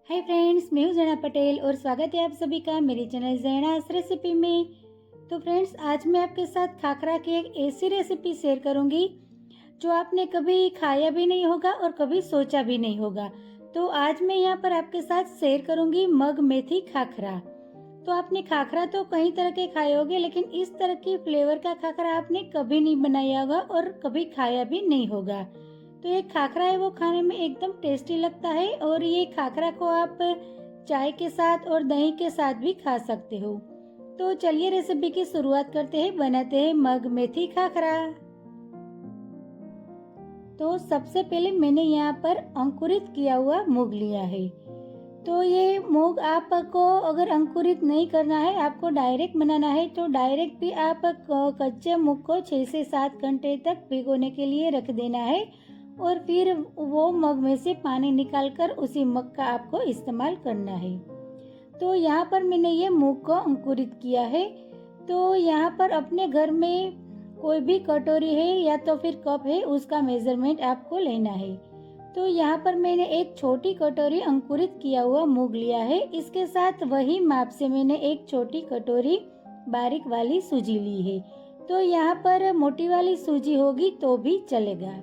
Hi friends, मैं हूँ ज़ैना पटेल और स्वागत है आप सभी का मेरे चैनल ज़ैनास रेसिपी में। तो फ्रेंड्स, आज मैं आपके साथ खाखरा की एक ऐसी रेसिपी शेयर करूँगी जो आपने कभी खाया भी नहीं होगा और कभी सोचा भी नहीं होगा। तो आज मैं यहाँ पर आपके साथ शेयर करूँगी मग मेथी खाखरा। तो आपने खाखरा तो कई तरह के खाए होंगे, लेकिन इस तरह की फ्लेवर का खाखरा आपने कभी नहीं बनाया होगा और कभी खाया भी नहीं होगा। तो ये खाखरा है वो खाने में एकदम टेस्टी लगता है और ये खाखरा को आप चाय के साथ और दही के साथ भी खा सकते हो। तो चलिए रेसिपी की शुरुआत करते हैं, बनाते हैं मग मेथी खाखरा। तो सबसे पहले मैंने यहाँ पर अंकुरित किया हुआ मूंग लिया है। तो ये मूंग आपको अगर अंकुरित नहीं करना है, आपको डायरेक्ट बनाना है, तो डायरेक्ट भी आप कच्चे मूंग को 6 से 7 घंटे तक भिगोने के लिए रख देना है और फिर वो मग में से पानी निकालकर उसी मग का आपको इस्तेमाल करना है। तो यहाँ पर मैंने ये मूंग को अंकुरित किया है। तो यहाँ पर अपने घर में कोई भी कटोरी है या तो फिर कप है, उसका मेजरमेंट आपको लेना है। तो यहाँ पर मैंने एक छोटी कटोरी अंकुरित किया हुआ मूंग लिया है। इसके साथ वही माप से मैंने एक छोटी कटोरी बारीक वाली सूजी ली है। तो यहाँ पर मोटी वाली सूजी होगी तो भी चलेगा।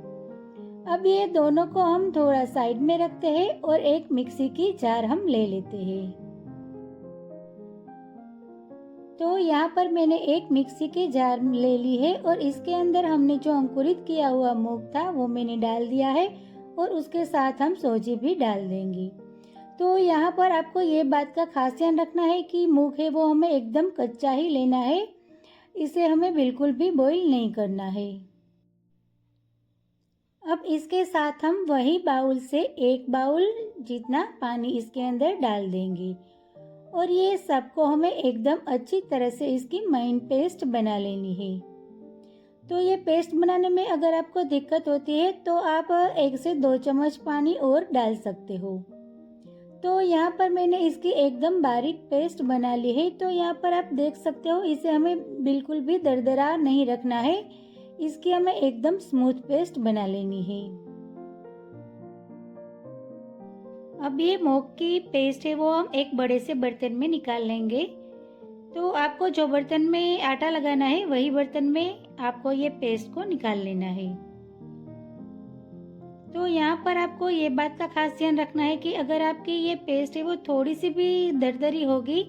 अब ये दोनों को हम थोड़ा साइड में रखते हैं और एक मिक्सी की जार हम ले लेते हैं। तो यहाँ पर मैंने एक मिक्सी की जार ले ली है और इसके अंदर हमने जो अंकुरित किया हुआ मूंग था वो मैंने डाल दिया है और उसके साथ हम सूजी भी डाल देंगे। तो यहाँ पर आपको ये बात का खास ध्यान रखना है कि मूंग है वो हमें एकदम कच्चा ही लेना है, इसे हमें बिल्कुल भी बॉईल नहीं करना है। अब इसके साथ हम वही बाउल से 1 बाउल जितना पानी इसके अंदर डाल देंगे और ये सबको हमें एकदम अच्छी तरह से इसकी माइन पेस्ट बना लेनी है। तो ये पेस्ट बनाने में अगर आपको दिक्कत होती है तो आप 1 से 2 चम्मच पानी और डाल सकते हो। तो यहाँ पर मैंने इसकी एकदम बारीक पेस्ट बना ली है। तो यहाँ पर आप देख सकते हो, इसे हमें बिल्कुल भी दरदरा नहीं रखना है, इसकी हमें एकदम स्मूथ पेस्ट बना लेनी है। अब ये मूंग की पेस्ट है वो हम एक बड़े से बर्तन में निकाल लेंगे। तो आपको जो बर्तन में आटा लगाना है वही बर्तन में आपको ये पेस्ट को निकाल लेना है। तो यहाँ पर आपको ये बात का खास ध्यान रखना है कि अगर आपकी ये पेस्ट है वो थोड़ी सी भी दरदरी होगी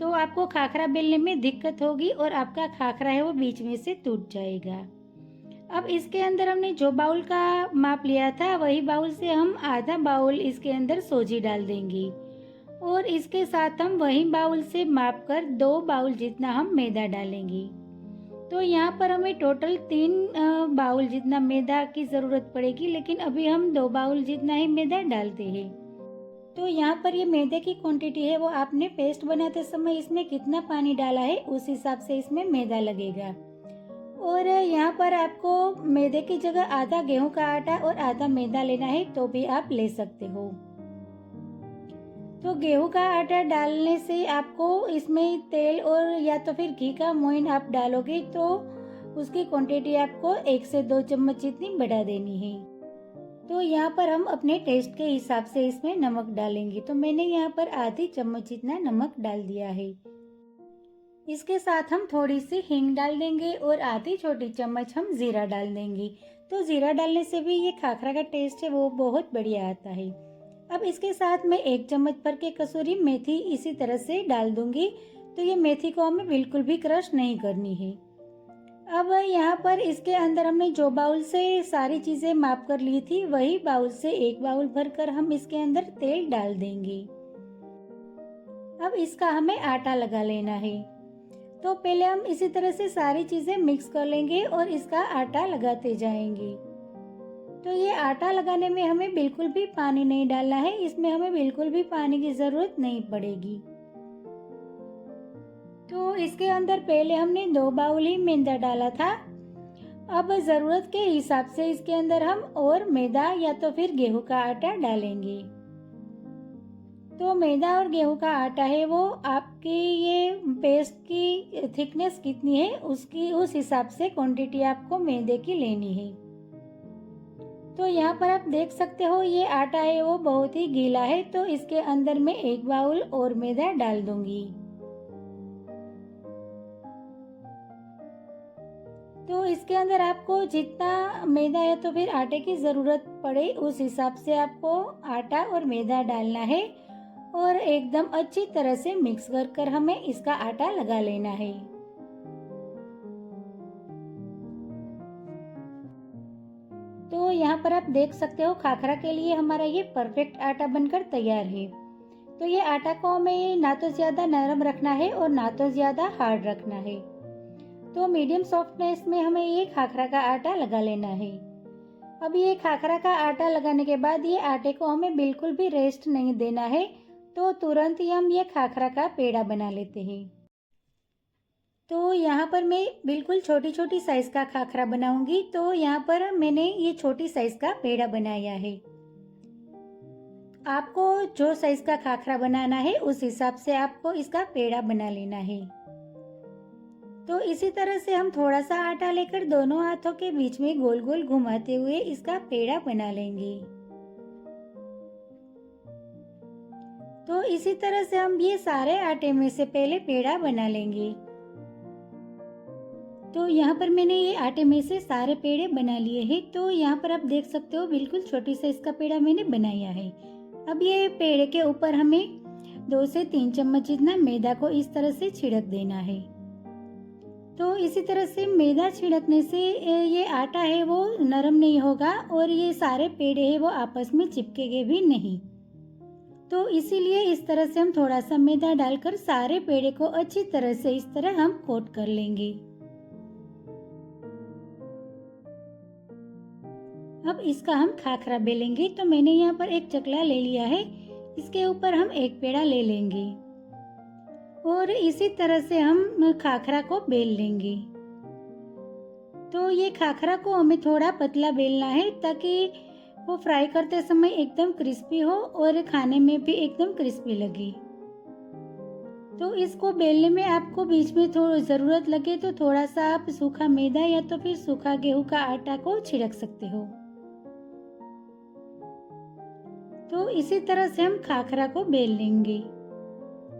तो आपको खाखरा बेलने में दिक्कत होगी और आपका खाखरा है वो बीच में से टूट जाएगा। अब इसके अंदर हमने जो बाउल का माप लिया था वही बाउल से हम आधा बाउल इसके अंदर सूजी डाल देंगे और इसके साथ हम वही बाउल से माप कर 2 बाउल जितना हम मैदा डालेंगे। तो यहाँ पर हमें टोटल 3 बाउल जितना मैदा की ज़रूरत पड़ेगी, लेकिन अभी हम 2 बाउल जितना ही मैदा डालते हैं। तो यहाँ पर ये मैदे की क्वांटिटी है वो आपने पेस्ट बनाते समय इसमें कितना पानी डाला है उस हिसाब से इसमें मैदा लगेगा। और यहाँ पर आपको मैदे की जगह आधा गेहूं का आटा और आधा मैदा लेना है तो भी आप ले सकते हो। तो गेहूं का आटा डालने से आपको इसमें तेल और या तो फिर घी का मोइन आप डालोगे तो उसकी क्वांटिटी आपको 1 से 2 चम्मच जितनी बढ़ा देनी है। तो यहाँ पर हम अपने टेस्ट के हिसाब से इसमें नमक डालेंगे। तो मैंने यहाँ पर आधी चम्मच जितना नमक डाल दिया है। इसके साथ हम थोड़ी सी हींग डाल देंगे और आधी छोटी चम्मच हम जीरा डाल देंगे। तो जीरा डालने से भी ये खाखरा का टेस्ट है वो बहुत बढ़िया आता है। अब इसके साथ मैं 1 चम्मच भर के कसूरी मेथी इसी तरह से डाल दूंगी। तो ये मेथी को हमें बिल्कुल भी क्रश नहीं करनी है। अब यहाँ पर इसके अंदर हमने जो बाउल से सारी चीजें माप कर ली थी वही बाउल से 1 बाउल भरकर हम इसके अंदर तेल डाल देंगे। अब इसका हमें आटा लगा लेना है। तो पहले हम इसी तरह से सारी चीजें मिक्स कर लेंगे और इसका आटा लगाते जाएंगे। तो ये आटा लगाने में हमें बिल्कुल भी पानी नहीं डालना है, इसमें हमें बिल्कुल भी पानी की जरूरत नहीं पड़ेगी। तो इसके अंदर पहले हमने 2 बाउल ही मैदा डाला था। अब जरूरत के हिसाब से इसके अंदर हम और मैदा या तो फिर गेहूं का आटा डालेंगे। तो मैदा और गेहूं का आटा है वो आपकी ये पेस्ट की थिकनेस कितनी है उसकी उस हिसाब से क्वांटिटी आपको मैदे की लेनी है। तो यहाँ पर आप देख सकते हो ये आटा है वो बहुत ही गीला है, तो इसके अंदर मैं 1 बाउल और मैदा डाल दूंगी। तो इसके अंदर आपको जितना मैदा या तो फिर आटे की ज़रूरत पड़े उस हिसाब से आपको आटा और मैदा डालना है और एकदम अच्छी तरह से मिक्स कर हमें इसका आटा लगा लेना है। तो यहाँ पर आप देख सकते हो खाखरा के लिए हमारा ये परफेक्ट आटा बनकर तैयार है। तो ये आटा को हमें ना तो ज़्यादा नरम रखना है और ना तो ज़्यादा हार्ड रखना है। तो मीडियम सॉफ्टनेस में हमें ये खाखरा का आटा लगा लेना है। अब ये खाखरा का आटा लगाने के बाद ये आटे को हमें बिल्कुल भी रेस्ट नहीं देना है, तो तुरंत ही हम ये खाखरा का पेड़ा बना लेते हैं। तो यहाँ पर मैं बिल्कुल छोटी छोटी साइज़ का खाखरा बनाऊंगी, तो यहाँ पर मैंने ये छोटी साइज़ का पेड़ा बनाया है। आपको जो साइज़ का खाखरा बनाना है उस हिसाब से आपको इसका पेड़ा बना लेना है। तो इसी तरह से हम थोड़ा सा आटा लेकर दोनों हाथों के बीच में गोल गोल घुमाते हुए इसका पेड़ा बना लेंगे। तो इसी तरह से हम ये सारे आटे में से पहले पेड़ा बना लेंगे। तो यहाँ पर मैंने ये आटे में से सारे पेड़े बना लिए हैं। तो यहाँ पर आप देख सकते हो बिल्कुल छोटी साइज का पेड़ा मैंने बनाया है। अब ये पेड़े के ऊपर हमें 2 से 3 चम्मच जितना मैदा को इस तरह से छिड़क देना है। तो इसी तरह से मैदा छिड़कने से ये आटा है वो नरम नहीं होगा और ये सारे पेड़े हैं वो आपस में चिपकेंगे भी नहीं। तो इसीलिए इस तरह से हम थोड़ा सा मैदा डालकर सारे पेड़े को अच्छी तरह से इस तरह हम कोट कर लेंगे। अब इसका हम खाखरा बेलेंगे। तो मैंने यहाँ पर एक चकला ले लिया है, इसके ऊपर हम एक पेड़ा ले लेंगे और इसी तरह से हम खाखरा को बेल लेंगे। तो ये खाखरा को हमें थोड़ा पतला बेलना है ताकि वो फ्राई करते समय एकदम क्रिस्पी हो और खाने में भी एकदम क्रिस्पी लगे। तो इसको बेलने में आपको बीच में थोड़ा ज़रूरत लगे तो थोड़ा सा आप सूखा मैदा या तो फिर सूखा गेहूं का आटा को छिड़क सकते हो। तो इसी तरह से हम खाखरा को बेल लेंगे।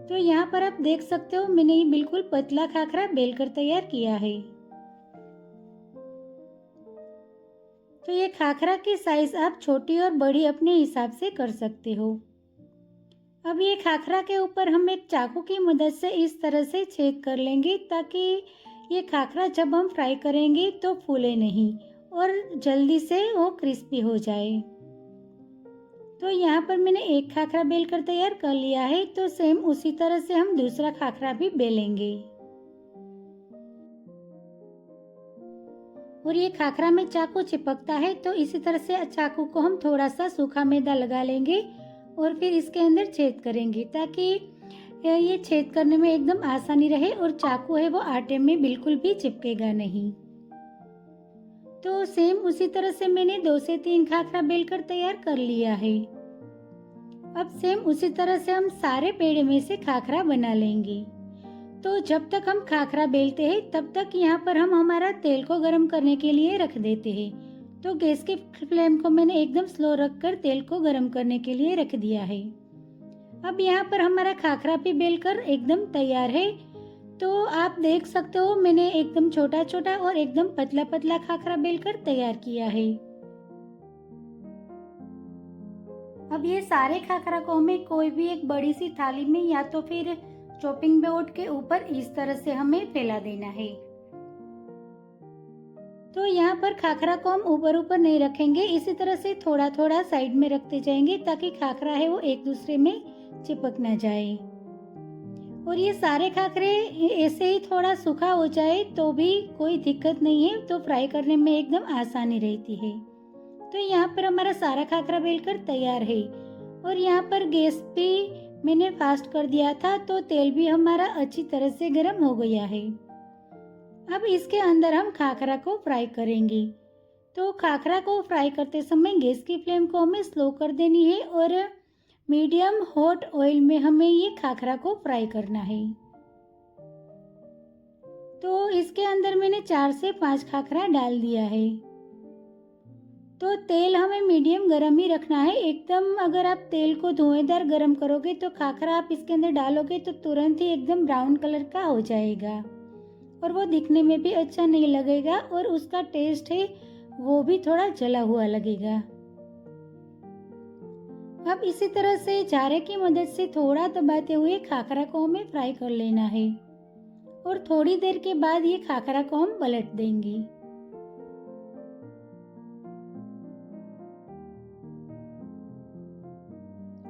तो यहाँ पर आप देख सकते हो मैंने ये बिल्कुल पतला खाखरा बेलकर तैयार किया है। तो ये खाखरा की साइज आप छोटी और बड़ी अपने हिसाब से कर सकते हो। अब ये खाखरा के ऊपर हम एक चाकू की मदद से इस तरह से छेद कर लेंगे ताकि ये खाखरा जब हम फ्राई करेंगे तो फूले नहीं और जल्दी से वो क्रिस्पी हो जाए। तो यहाँ पर मैंने एक खाखरा बेल कर तैयार कर लिया है। तो सेम उसी तरह से हम दूसरा खाखरा भी बेलेंगे। और ये खाखरा में चाकू चिपकता है, तो इसी तरह से चाकू को हम थोड़ा सा सूखा मैदा लगा लेंगे और फिर इसके अंदर छेद करेंगे ताकि ये छेद करने में एकदम आसानी रहे और चाकू है वो आटे में बिल्कुल भी चिपकेगा नहीं। तो सेम उसी तरह से मैंने 2 से 3 खाखरा बेलकर तैयार कर लिया है। अब सेम उसी तरह से हम सारे पेड़े में से खाखरा बना लेंगे। तो जब तक हम खाखरा बेलते हैं तब तक यहाँ पर हम हमारा तेल को गर्म करने के लिए रख देते हैं। तो गैस की फ्लेम को मैंने एकदम स्लो रखकर तेल को गर्म करने के लिए रख दिया है। अब यहाँ पर हमारा खाखरा भी बेलकर एकदम तैयार है। तो आप देख सकते हो मैंने एकदम छोटा छोटा और एकदम पतला पतला खाखरा बेलकर तैयार किया है। अब ये सारे खाखरा को हमें कोई भी एक बड़ी सी थाली में या तो फिर चॉपिंग बोर्ड के ऊपर इस तरह से हमें फैला देना है। तो यहाँ पर खाखरा को हम ऊपर ऊपर नहीं रखेंगे, इसी तरह से थोड़ा थोड़ा साइड में रखते जाएंगे ताकि खाखरा है वो एक दूसरे में चिपक ना जाए। और ये सारे खाखरे ऐसे ही थोड़ा सूखा हो जाए तो भी कोई दिक्कत नहीं है, तो फ्राई करने में एकदम आसानी रहती है। तो यहाँ पर हमारा सारा खाखरा बेलकर तैयार है और यहाँ पर गैस भी मैंने फास्ट कर दिया था, तो तेल भी हमारा अच्छी तरह से गर्म हो गया है। अब इसके अंदर हम खाखरा को फ्राई करेंगे। तो खाखरा को फ्राई करते समय गैस की फ्लेम को हमें स्लो कर देनी है और मीडियम हॉट ऑयल में हमें ये खाखरा को फ्राई करना है। तो इसके अंदर मैंने 4 से 5 खाखरा डाल दिया है। तो तेल हमें मीडियम गरम ही रखना है एकदम। अगर आप तेल को धुएंदार गरम करोगे तो खाखरा आप इसके अंदर डालोगे तो तुरंत ही एकदम ब्राउन कलर का हो जाएगा और वो दिखने में भी अच्छा नहीं लगेगा और उसका टेस्ट है वो भी थोड़ा जला हुआ लगेगा। अब इसी तरह से झारे की मदद से थोड़ा दबाते हुए खाखरा को हमें फ्राई कर लेना है और थोड़ी देर के बाद ये खाखरा को हम पलट देंगे।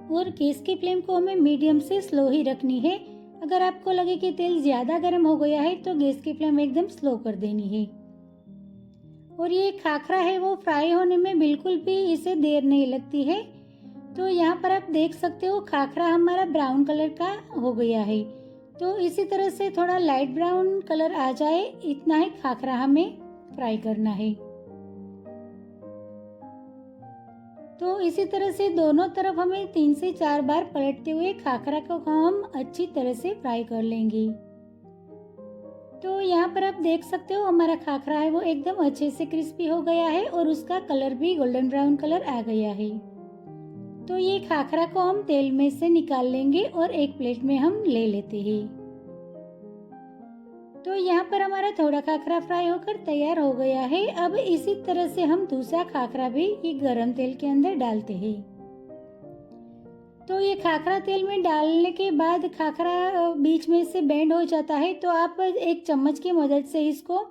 और गैस की फ्लेम को हमें मीडियम से स्लो ही रखनी है। अगर आपको लगे कि तेल ज़्यादा गर्म हो गया है तो गैस की फ्लेम एकदम स्लो कर देनी है। और ये खाखरा है वो फ्राई होने में बिल्कुल भी इसे देर नहीं लगती है। तो यहाँ पर आप देख सकते हो खाखरा हमारा ब्राउन कलर का हो गया है। तो इसी तरह से थोड़ा लाइट ब्राउन कलर आ जाए इतना ही खाखरा हमें फ्राई करना है। तो इसी तरह से दोनों तरफ हमें 3 से 4 बार पलटते हुए खाखरा को हम अच्छी तरह से फ्राई कर लेंगे। तो यहाँ पर आप देख सकते हो हमारा खाखरा है वो एकदम अच्छे से क्रिस्पी हो गया है और उसका कलर भी गोल्डन ब्राउन कलर आ गया है। तो ये खाखरा को हम तेल में से निकाल लेंगे और एक प्लेट में हम ले लेते हैं। तो यहाँ पर हमारा थोड़ा खाखरा फ्राई होकर तैयार हो गया है। अब इसी तरह से हम दूसरा खाखरा भी ये गरम तेल के अंदर डालते हैं। तो ये खाखरा तेल में डालने के बाद खाखरा बीच में से बेंड हो जाता है तो आप एक चम्मच की मदद से इसको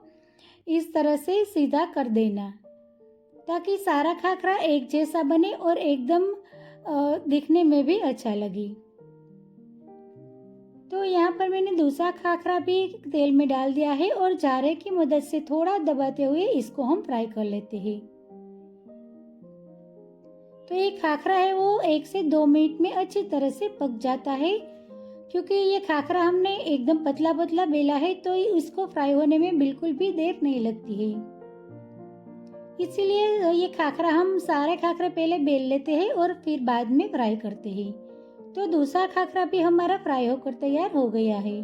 इस तरह से सीधा कर देना ताकि सारा खाखरा एक जैसा बने और एकदम दिखने में भी अच्छा लगे। तो यहाँ पर मैंने दूसरा खाखरा भी तेल में डाल दिया है और झारे की मदद से थोड़ा दबाते हुए इसको हम फ्राई कर लेते हैं। तो ये खाखरा है वो 1 से 2 मिनट में अच्छी तरह से पक जाता है। क्योंकि ये खाखरा हमने एकदम पतला पतला बेला है तो इसको फ्राई होने में बिल्कुल भी देर नहीं लगती है। इसीलिए ये खाखरा हम सारे खाखरे पहले बेल लेते हैं और फिर बाद में फ्राई करते हैं। तो दूसरा खाखरा भी हमारा फ्राई होकर तैयार हो गया है।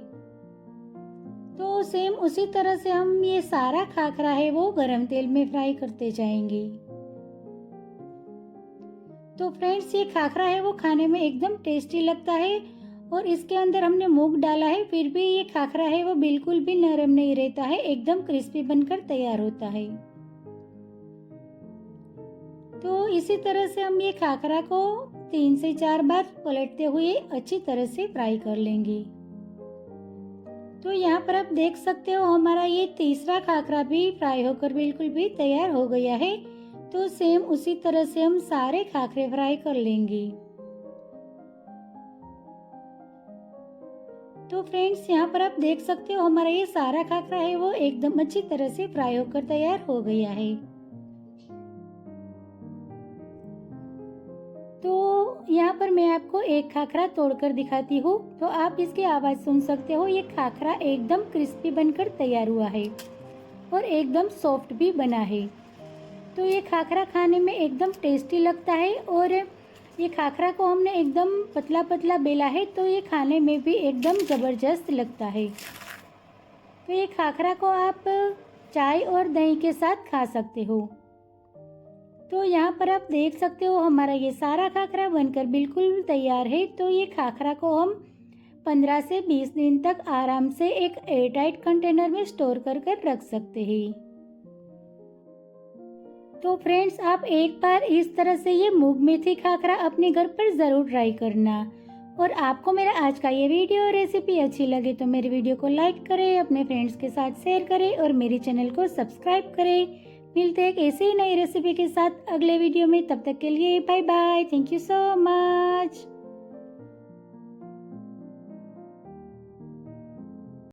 तो सेम उसी तरह से हम ये सारा खाखरा है वो गरम तेल में फ्राई करते जाएंगे। तो फ्रेंड्स ये खाखरा है वो खाने में एकदम टेस्टी लगता है और इसके अंदर हमने मूंग डाला है फिर भी ये खाखरा है वो बिल्कुल भी नरम नहीं रहता है, एकदम क्रिस्पी बनकर तैयार होता है। तो इसी तरह से हम ये खाखरा को 3 से 4 बार पलटते हुए अच्छी तरह से फ्राई कर लेंगे। तो यहाँ पर आप देख सकते हो हमारा ये तीसरा खाखरा भी फ्राई होकर बिल्कुल भी तैयार हो गया है। तो सेम उसी तरह से हम सारे खाखरे फ्राई कर लेंगे। तो फ्रेंड्स यहाँ पर आप देख सकते हो हमारा ये सारा खाखरा है वो एकदम अच्छी तरह से फ्राई होकर तैयार हो गया है। तो यहाँ पर मैं आपको एक खाखरा तोड़कर दिखाती हूँ तो आप इसकी आवाज़ सुन सकते हो। ये खाखरा एकदम क्रिस्पी बनकर तैयार हुआ है और एकदम सॉफ्ट भी बना है। तो ये खाखरा खाने में एकदम टेस्टी लगता है और ये खाखरा को हमने एकदम पतला पतला बेला है तो ये खाने में भी एकदम ज़बरदस्त लगता है। तो ये खाखरा को आप चाय और दही के साथ खा सकते हो। तो यहाँ पर आप देख सकते हो हमारा ये सारा खाखरा बनकर बिल्कुल तैयार है। तो ये खाखरा को हम 15 से 20 दिन तक आराम से एक एयरटाइट कंटेनर में स्टोर कर रख सकते हैं। तो फ्रेंड्स आप एक बार इस तरह से ये मूंग मेथी खाखरा अपने घर पर ज़रूर ट्राई करना। और आपको मेरा आज का ये वीडियो रेसिपी अच्छी लगे तो मेरे वीडियो को लाइक करें, अपने फ्रेंड्स के साथ शेयर करें और मेरे चैनल को सब्सक्राइब करें। मिलते हैं एक ऐसे ही नई रेसिपी के साथ अगले वीडियो में। तब तक के लिए bye bye. Thank you so much.